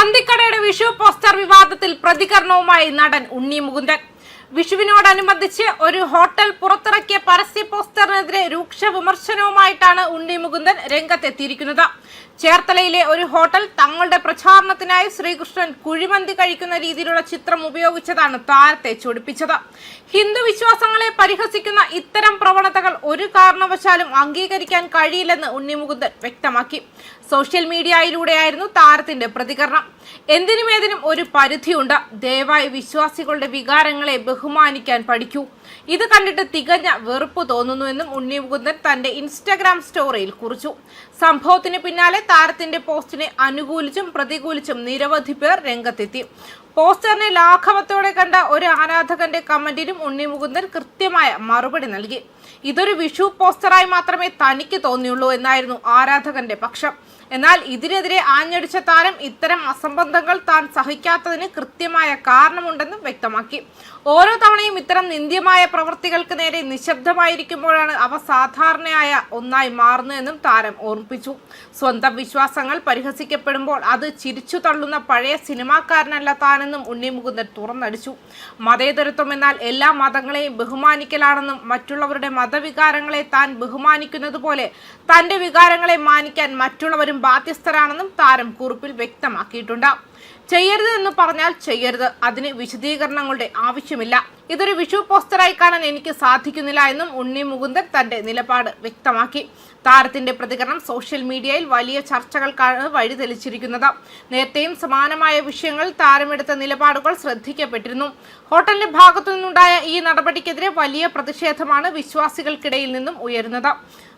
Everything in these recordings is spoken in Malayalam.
മന്തിക്കടയുടെ വിഷു പോസ്റ്റർ വിവാദത്തിൽ പ്രതികരണവുമായി നടൻ ഉണ്ണി മുകുന്ദൻ. വിഷുവിനോടനുബന്ധിച്ച് ഒരു ഹോട്ടൽ പുറത്തിറക്കിയ പരസ്യ പോസ്റ്ററിനെതിരെ രൂക്ഷ വിമർശനവുമായിട്ടാണ് ഉണ്ണി മുകുന്ദൻ രംഗത്തെത്തിയിരിക്കുന്നത്. ചേർത്തലയിലെ ഒരു ഹോട്ടൽ തങ്ങളുടെ പ്രചാരണത്തിനായി ശ്രീകൃഷ്ണൻ കുഴിമന്തി കഴിക്കുന്ന രീതിയിലുള്ള ചിത്രം ഉപയോഗിച്ചതാണ് താരത്തെ ചൊടിപ്പിച്ചത്. ഹിന്ദു വിശ്വാസങ്ങളെ പരിഹസിക്കുന്ന ഇത്തരം പ്രവണതകൾ ഒരു കാരണവശാലും അംഗീകരിക്കാൻ കഴിയില്ലെന്ന് ഉണ്ണി മുകുന്ദൻ വ്യക്തമാക്കി. സോഷ്യൽ മീഡിയയിലൂടെയായിരുന്നു താരത്തിന്റെ പ്രതികരണം. എന്തിനുമേതിനും ഒരു പരിധിയുണ്ട്. ദയവായി വിശ്വാസികളുടെ വികാരങ്ങളെ ബഹുമാനിക്കാൻ പഠിക്കൂ. ഇത് കണ്ടിട്ട് തികഞ്ഞ വെറുപ്പ് തോന്നുന്നുവെന്നും ഉണ്ണി മുകുന്ദൻ തന്റെ ഇൻസ്റ്റഗ്രാം സ്റ്റോറിയിൽ കുറിച്ചു. സംഭവത്തിന് പിന്നാലെ താരത്തിന്റെ പോസ്റ്റിനെ അനുകൂലിച്ചും പ്രതികൂലിച്ചും നിരവധി പേർ രംഗത്തെത്തി. പോസ്റ്ററിനെ ലാഘവത്തോടെ കണ്ട ഒരു ആരാധകന്റെ കമന്റിനും ഉണ്ണി മുകുന്ദൻ കൃത്യമായ മറുപടി നൽകി. ഇതൊരു വിഷു പോസ്റ്ററായി മാത്രമേ തനിക്ക് തോന്നിയുള്ളൂ എന്നായിരുന്നു ആരാധകന്റെ പക്ഷം. എന്നാൽ ഇതിനെതിരെ ആഞ്ഞടിച്ച താരം ഇത്തരം അസംബന്ധങ്ങൾ താൻ സഹിക്കാത്തതിന് കൃത്യമായ കാരണമുണ്ടെന്നും വ്യക്തമാക്കി. ഓരോ തവണയും ഇത്തരം നിന്ദ്യമായ പ്രവൃത്തികൾക്ക് നേരെ നിശബ്ദമായിരിക്കുമ്പോഴാണ് അവ സാധാരണയായ ഒന്നായി മാറുന്നതെന്നും താരം ഓർമ്മിപ്പിച്ചു. സ്വന്തം വിശ്വാസങ്ങൾ പരിഹസിക്കപ്പെടുമ്പോൾ അത് ചിരിച്ചു തള്ളുന്ന പഴയ സിനിമാക്കാരനല്ല താനെന്നും ഉണ്ണി മുകുന്ദൻ തുറന്നടിച്ചു. മതേതരത്വം എന്നാൽ എല്ലാ മതങ്ങളെയും ബഹുമാനിക്കലാണെന്നും മറ്റുള്ളവരുടെ മതവികാരങ്ങളെ താൻ ബഹുമാനിക്കുന്നത് പോലെ തന്റെ വികാരങ്ങളെ മാനിക്കാൻ മറ്റുള്ളവരും ബാധ്യസ്ഥരാണെന്നും താരം കുറിപ്പിൽ വ്യക്തമാക്കിയിട്ടുണ്ട്. ചെയ്യരുത് എന്ന് പറഞ്ഞാൽ ചെയ്യരുത്, അതിന് വിശദീകരണങ്ങളുടെ ആവശ്യമില്ല. ഇതൊരു വിഷു പോസ്റ്ററായി കാണാൻ എനിക്ക് സാധിക്കുന്നില്ല എന്നും ഉണ്ണി മുകുന്ദൻ തന്റെ നിലപാട് വ്യക്തമാക്കി. താരത്തിന്റെ പ്രതികരണം സോഷ്യൽ മീഡിയയിൽ വലിയ ചർച്ചകൾക്കാണ് വഴിതെളിച്ചിരിക്കുന്നത്. നേരത്തെയും സമാനമായ വിഷയങ്ങളിൽ താരമെടുത്ത നിലപാടുകൾ ശ്രദ്ധിക്കപ്പെട്ടിരുന്നു. ഹോട്ടലിന്റെ ഭാഗത്തു നിന്നുണ്ടായ ഈ നടപടിക്കെതിരെ വലിയ പ്രതിഷേധമാണ് വിശ്വാസികൾക്കിടയിൽ നിന്നും ഉയരുന്നത്.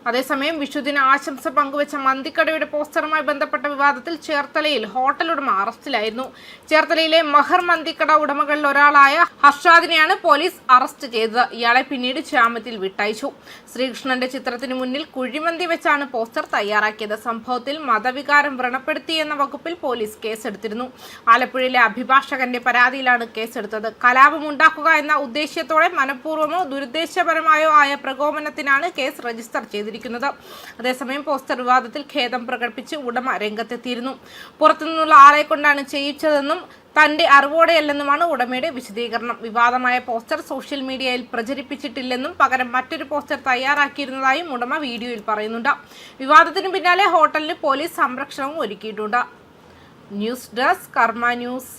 അതേസമയം വിഷുദിന ആശംസ പങ്കുവച്ച മന്തിക്കടയുടെ പോസ്റ്ററുമായി ബന്ധപ്പെട്ട വിവാദത്തിൽ ചേർത്തലയിൽ ഹോട്ടൽ ഉടമ അറസ്റ്റിലായിരുന്നു. ചേർത്തലയിലെ മഹർ മന്തിക്കട ഉടമകളിൽ ഒരാളായ ഹർഷാദിനെയാണ് പോലീസ് അറസ്റ്റ് ചെയ്തത്. ഇയാളെ പിന്നീട് ജാമ്യത്തിൽ വിട്ടയച്ചു. ശ്രീകൃഷ്ണന്റെ ചിത്രത്തിന് മുന്നിൽ കുഴിമന്തി വെച്ചാണ് പോസ്റ്റർ തയ്യാറാക്കിയത്. സംഭവത്തിൽ മതവികാരം വ്രണപ്പെടുത്തിയെന്ന വകുപ്പിൽ പോലീസ് കേസെടുത്തിരുന്നു. ആലപ്പുഴയിലെ അഭിഭാഷകന്റെ പരാതിയിലാണ് കേസെടുത്തത്. കലാപമുണ്ടാക്കുക എന്ന ഉദ്ദേശ്യത്തോടെ മനഃപൂർവ്വമോ ദുരുദ്ദേശപരമായോ ആയ പ്രകോപനത്തിനാണ് കേസ് രജിസ്റ്റർ ചെയ്തിരിക്കുന്നത്. അതേസമയം പോസ്റ്റർ വിവാദത്തിൽ ഖേദം പ്രകടിപ്പിച്ച് ഉടമ രംഗത്തെത്തിയിരുന്നു. പുറത്തുനിന്നുള്ള ആളെ കൊണ്ടാണ് ചെയ്യിച്ചതെന്നും തന്റെ അറിവോടെയല്ലെന്നുമാണ് ഉടമയുടെ വിശദീകരണം. വിവാദമായ പോസ്റ്റർ സോഷ്യൽ മീഡിയയിൽ പ്രചരിപ്പിച്ചിട്ടില്ലെന്നും പകരം മറ്റൊരു പോസ്റ്റർ തയ്യാറാക്കിയിരുന്നതായും ഉടമ വീഡിയോയിൽ പറയുന്നുണ്ട്. വിവാദത്തിന് പിന്നാലെ ഹോട്ടലിന് പോലീസ് സംരക്ഷണവും ഒരുക്കിയിട്ടുണ്ട്. ന്യൂസ് ഡെസ്ക് കർമ്മ ന്യൂസ്.